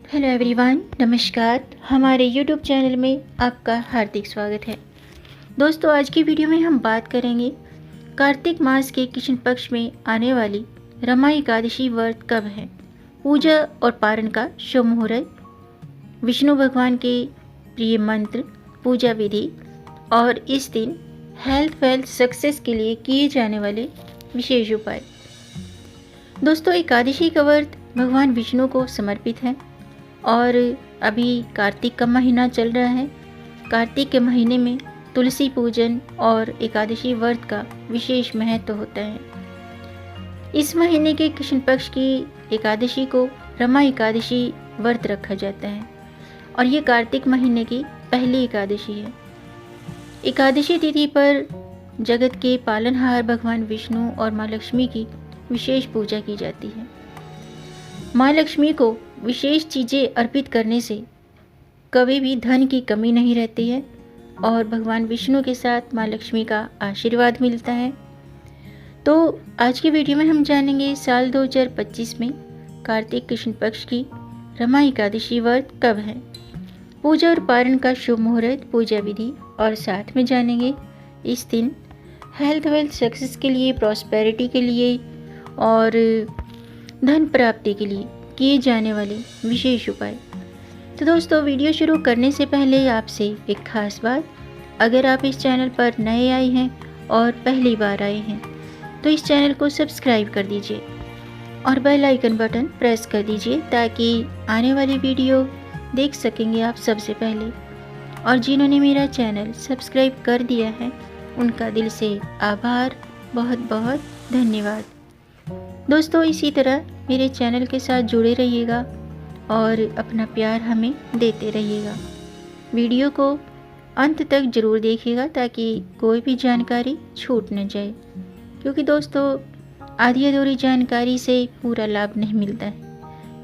Hello everyone, नमस्कार। हमारे YouTube channel में आपका हार्दिक स्वागत है। दोस्तों, आज की वीडियो में हम बात करेंगे कार्तिक मास के कृष्ण पक्ष में आने वाली रमा एकादशी व्रत कब है, पूजा और पारण का शुभ मुहूर्त, विष्णु भगवान के प्रिय मंत्र, पूजा विधि और इस दिन हेल्थ वेल्थ सक्सेस के लिए किए जाने वाले विशेष उपाय। दोस्तों, एकादशी का व्रत भगवान विष्णु को समर्पित है और अभी कार्तिक का महीना चल रहा है। कार्तिक के महीने में तुलसी पूजन और एकादशी व्रत का विशेष महत्व होता है। इस महीने के कृष्ण पक्ष की एकादशी को रमा एकादशी व्रत रखा जाता है और ये कार्तिक महीने की पहली एकादशी है। एकादशी तिथि पर जगत के पालनहार भगवान विष्णु और माँ लक्ष्मी की विशेष पूजा की जाती है। माँ लक्ष्मी को विशेष चीज़ें अर्पित करने से कभी भी धन की कमी नहीं रहती है और भगवान विष्णु के साथ माँ लक्ष्मी का आशीर्वाद मिलता है। तो आज की वीडियो में हम जानेंगे साल 2025 में कार्तिक कृष्ण पक्ष की रमा एकादशी व्रत कब है, पूजा और पारण का शुभ मुहूर्त, पूजा विधि और साथ में जानेंगे इस दिन हेल्थ वेल्थ सक्सेस के लिए, प्रॉस्पेरिटी के लिए और धन प्राप्ति के लिए किए जाने वाले विशेष उपाय। तो दोस्तों, वीडियो शुरू करने से पहले आपसे एक खास बात, अगर आप इस चैनल पर नए आए हैं और पहली बार आए हैं तो इस चैनल को सब्सक्राइब कर दीजिए और बेल आइकन बटन प्रेस कर दीजिए ताकि आने वाली वीडियो देख सकेंगे आप सबसे पहले। और जिन्होंने मेरा चैनल सब्सक्राइब कर दिया है उनका दिल से आभार, बहुत बहुत धन्यवाद। दोस्तों, इसी तरह मेरे चैनल के साथ जुड़े रहिएगा और अपना प्यार हमें देते रहिएगा। वीडियो को अंत तक ज़रूर देखिएगा ताकि कोई भी जानकारी छूट न जाए, क्योंकि दोस्तों आधी अधूरी जानकारी से पूरा लाभ नहीं मिलता है,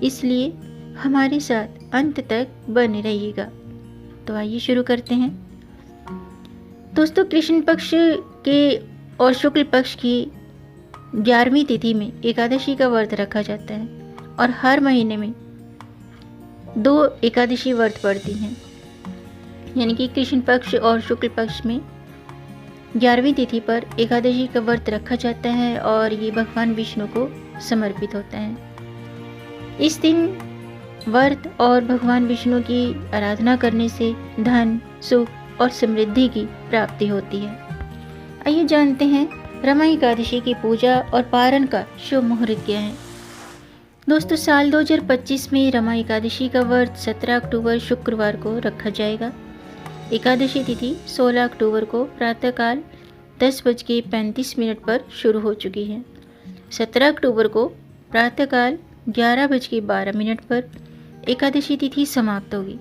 इसलिए हमारे साथ अंत तक बने रहिएगा। तो आइए शुरू करते हैं। दोस्तों, कृष्ण पक्ष के और शुक्ल पक्ष की 11वीं तिथि में एकादशी का व्रत रखा जाता है और हर महीने में 2 एकादशी व्रत पड़ती हैं, यानी कि कृष्ण पक्ष और शुक्ल पक्ष में 11वीं तिथि पर एकादशी का व्रत रखा जाता है और ये भगवान विष्णु को समर्पित होता है। इस दिन व्रत और भगवान विष्णु की आराधना करने से धन, सुख और समृद्धि की प्राप्ति होती है। आइए जानते हैं रमा एकादशी की पूजा और पारण का शुभ मुहूर्त क्या है। दोस्तों, साल 2025 में रमा एकादशी का व्रत 17 अक्टूबर शुक्रवार को रखा जाएगा। एकादशी तिथि 16 अक्टूबर को प्रातःकाल 10:35 पर शुरू हो चुकी है। 17 अक्टूबर को प्रातःकाल 11:12 पर एकादशी तिथि समाप्त होगी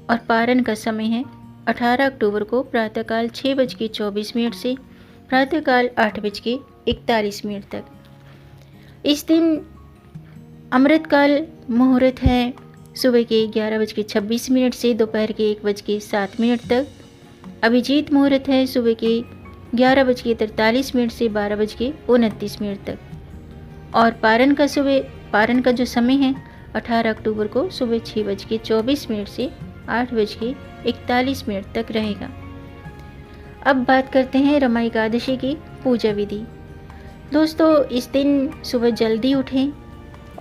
और पारण का समय है 18 अक्टूबर को प्रातःकाल 6:24 से प्रातःकाल 8:41 तक। इस दिन अमृतकाल मुहूर्त है सुबह के 11:26 से दोपहर के 1:07 तक। अभिजीत मुहूर्त है सुबह के 11:43 से 12:29 तक। और पारण का जो समय है 18 अक्टूबर को सुबह 6:24 से 8:41 तक रहेगा। अब बात करते हैं रमा एकादशी की पूजा विधि। दोस्तों, इस दिन सुबह जल्दी उठें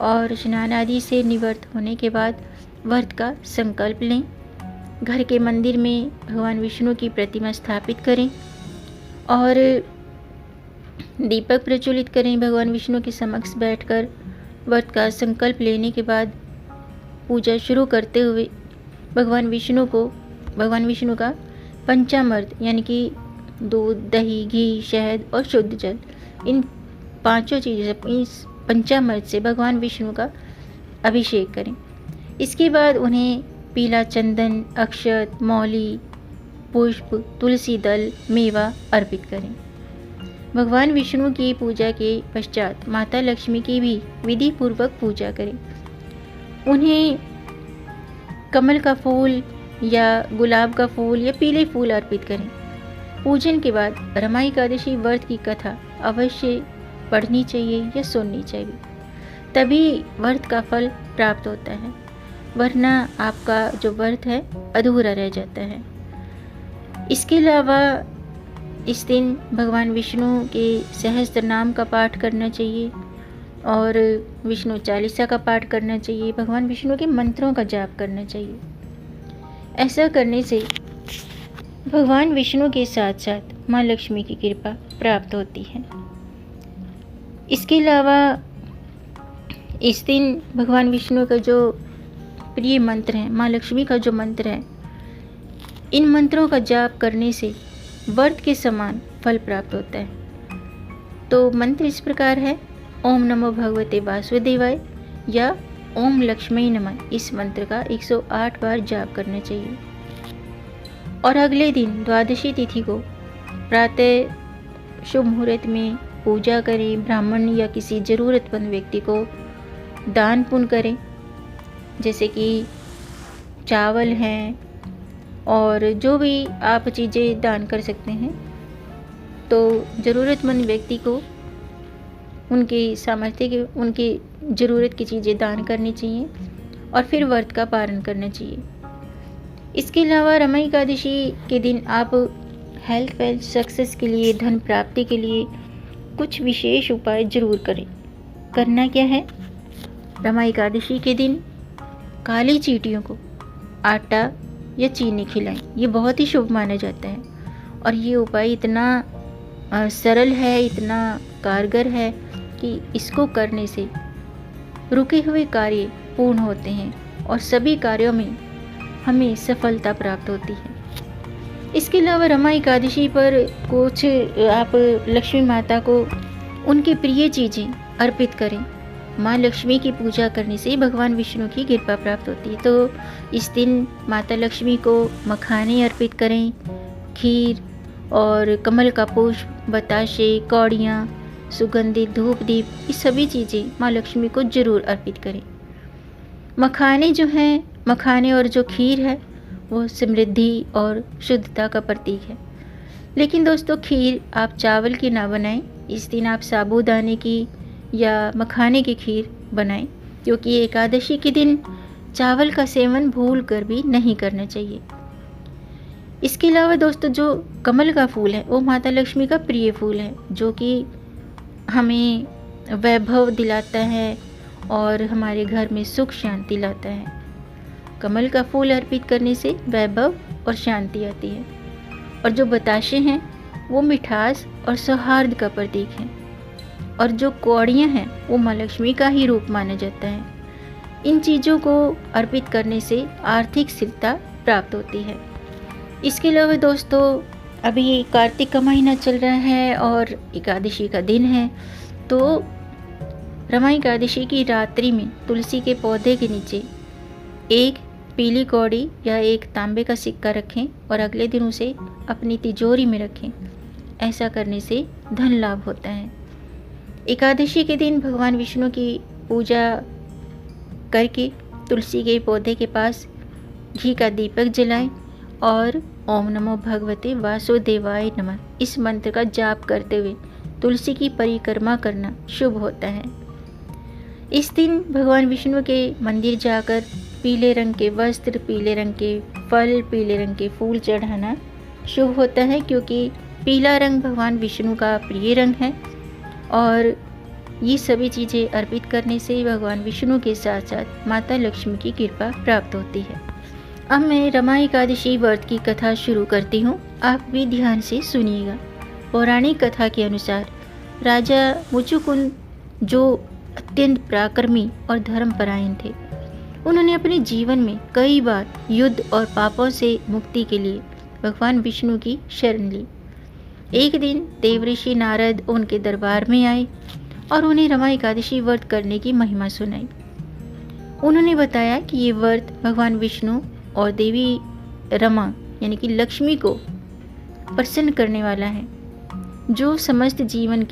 और स्नान आदि से निवृत्त होने के बाद व्रत का संकल्प लें। घर के मंदिर में भगवान विष्णु की प्रतिमा स्थापित करें और दीपक प्रज्वलित करें। भगवान विष्णु के समक्ष बैठकर व्रत का संकल्प लेने के बाद पूजा शुरू करते हुए भगवान विष्णु का पंचामृत, यानी कि दूध, दही, घी, शहद और शुद्ध जल, इन 5 चीज़ों से, इस पंचामृत से भगवान विष्णु का अभिषेक करें। इसके बाद उन्हें पीला चंदन, अक्षत, मौली, पुष्प, तुलसी दल, मेवा अर्पित करें। भगवान विष्णु की पूजा के पश्चात माता लक्ष्मी की भी विधि पूर्वक पूजा करें। उन्हें कमल का फूल या गुलाब का फूल या पीले फूल अर्पित करें। पूजन के बाद रमा एकादशी व्रत की कथा अवश्य पढ़नी चाहिए या सुननी चाहिए, तभी व्रत का फल प्राप्त होता है। वरना आपका जो व्रत है अधूरा रह जाता है। इसके अलावा इस दिन भगवान विष्णु के सहस्त्र नाम का पाठ करना चाहिए और विष्णु चालीसा का पाठ करना चाहिए। भगवान विष्णु के मंत्रों का जाप करना चाहिए। ऐसा करने से भगवान विष्णु के साथ साथ माँ लक्ष्मी की कृपा प्राप्त होती है। इसके अलावा इस दिन भगवान विष्णु का जो प्रिय मंत्र है, माँ लक्ष्मी का जो मंत्र है, इन मंत्रों का जाप करने से व्रत के समान फल प्राप्त होता है। तो मंत्र इस प्रकार है, ओम नमो भगवते वासुदेवाय या ओम लक्ष्मी नमः। इस मंत्र का 108 बार जाप करना चाहिए। और अगले दिन द्वादशी तिथि को प्रातः शुभ मुहूर्त में पूजा करें, ब्राह्मण या किसी ज़रूरतमंद व्यक्ति को दान पुण्य करें, जैसे कि चावल हैं और जो भी आप चीज़ें दान कर सकते हैं। तो ज़रूरतमंद व्यक्ति को उनके सामर्थ्य के, उनकी ज़रूरत की चीज़ें दान करनी चाहिए और फिर व्रत का पालन करना चाहिए। इसके अलावा रमा एकादशी के दिन आप हेल्थ वेल्थ सक्सेस के लिए, धन प्राप्ति के लिए कुछ विशेष उपाय जरूर करें। करना क्या है, रमा एकादशी के दिन काली चींटियों को आटा या चीनी खिलाएं। ये बहुत ही शुभ माना जाता है और ये उपाय इतना सरल है, इतना कारगर है कि इसको करने से रुके हुए कार्य पूर्ण होते हैं और सभी कार्यों में हमें सफलता प्राप्त होती है। इसके अलावा रमा एकादशी पर कुछ आप लक्ष्मी माता को उनकी प्रिय चीज़ें अर्पित करें। माँ लक्ष्मी की पूजा करने से भगवान विष्णु की कृपा प्राप्त होती है। तो इस दिन माता लक्ष्मी को मखाने अर्पित करें, खीर और कमल का पुष्प, बताशे, कौड़ियाँ, सुगंधित धूप दीप, ये सभी चीज़ें माँ लक्ष्मी को जरूर अर्पित करें। मखाने जो हैं, मखाने और जो खीर है वो समृद्धि और शुद्धता का प्रतीक है। लेकिन दोस्तों, खीर आप चावल की ना बनाएं। इस दिन आप साबूदाने की या मखाने की खीर बनाएं, क्योंकि एकादशी के दिन चावल का सेवन भूल कर भी नहीं करना चाहिए। इसके अलावा दोस्तों, जो कमल का फूल है वो माता लक्ष्मी का प्रिय फूल है, जो कि हमें वैभव दिलाता है और हमारे घर में सुख शांति लाता है। कमल का फूल अर्पित करने से वैभव और शांति आती है। और जो बताशे हैं वो मिठास और सौहार्द का प्रतीक है। और जो कौड़ियाँ हैं वो माँ लक्ष्मी का ही रूप माना जाता है। इन चीज़ों को अर्पित करने से आर्थिक स्थिरता प्राप्त होती है। इसके अलावा दोस्तों, अभी कार्तिक का महीना चल रहा है और एकादशी का दिन है। तो रमा एकादशी की रात्रि में तुलसी के पौधे के नीचे एक पीली कौड़ी या एक तांबे का सिक्का रखें और अगले दिन उसे अपनी तिजोरी में रखें। ऐसा करने से धन लाभ होता है। एकादशी के दिन भगवान विष्णु की पूजा करके तुलसी के पौधे के पास घी का दीपक जलाएं और ओम नमो भगवते वासुदेवाय नमः इस मंत्र का जाप करते हुए तुलसी की परिक्रमा करना शुभ होता है। इस दिन भगवान विष्णु के मंदिर जाकर पीले रंग के वस्त्र, पीले रंग के फल, पीले रंग के फूल चढ़ाना शुभ होता है, क्योंकि पीला रंग भगवान विष्णु का प्रिय रंग है और ये सभी चीज़ें अर्पित करने से भगवान विष्णु के साथ साथ माता लक्ष्मी की कृपा प्राप्त होती है। अब मैं रमा एकादशी व्रत की कथा शुरू करती हूँ, आप भी ध्यान से सुनिएगा। पौराणिक कथा के अनुसार राजा मुचुकुंद, जो अत्यंत पराक्रमी और धर्मपरायण थे, उन्होंने अपने जीवन में कई बार युद्ध और पापों से मुक्ति के लिए भगवान विष्णु की शरण ली। एक दिन देवऋषि नारद उनके दरबार में आए और उन्हें रमा एकादशी व्रत करने की महिमा सुनाई। उन्होंने बताया कि ये व्रत भगवान विष्णु और देवी रमा यानी कि लक्ष्मी को प्रसन्न करने वाला है, जो समस्त जीवन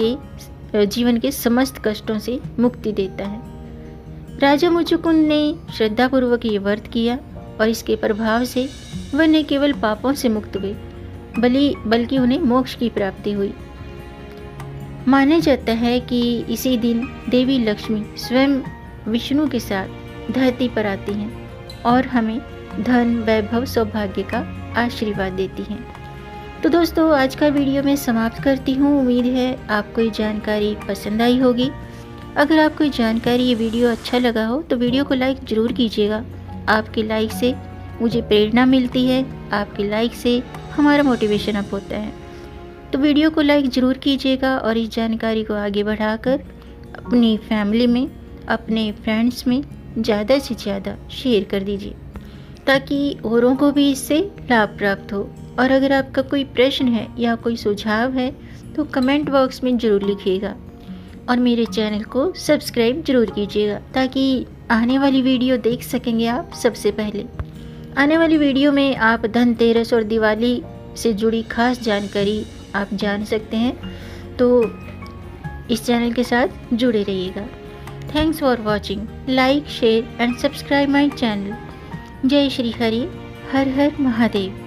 के समस्त कष्टों से मुक्ति देता है। राजा मुचुकुंद ने श्रद्धापूर्वक ये व्रत किया और इसके प्रभाव से वह न केवल पापों से मुक्त हुए बल्कि उन्हें मोक्ष की प्राप्ति हुई। माना जाता है कि इसी दिन देवी लक्ष्मी स्वयं विष्णु के साथ धरती पर आती हैं और हमें धन, वैभव, सौभाग्य का आशीर्वाद देती हैं। तो दोस्तों, आज का वीडियो मैं समाप्त करती हूँ। उम्मीद है आपको ये जानकारी पसंद आई होगी। अगर आपको ये जानकारी, ये वीडियो अच्छा लगा हो तो वीडियो को लाइक ज़रूर कीजिएगा। आपके लाइक से मुझे प्रेरणा मिलती है, आपके लाइक से हमारा मोटिवेशन अप होता है। तो वीडियो को लाइक ज़रूर कीजिएगा और इस जानकारी को आगे बढ़ाकर अपनी फैमिली में, अपने फ्रेंड्स में ज़्यादा से ज़्यादा शेयर कर दीजिए, ताकि औरों को भी इससे लाभ प्राप्त हो। और अगर आपका कोई प्रश्न है या कोई सुझाव है तो कमेंट बॉक्स में ज़रूर लिखिएगा और मेरे चैनल को सब्सक्राइब ज़रूर कीजिएगा, ताकि आने वाली वीडियो देख सकेंगे आप सबसे पहले। आने वाली वीडियो में आप धनतेरस और दिवाली से जुड़ी खास जानकारी आप जान सकते हैं, तो इस चैनल के साथ जुड़े रहिएगा। Thanks for watching. Like, share and subscribe my channel. जय श्री हरि। हर हर महादेव।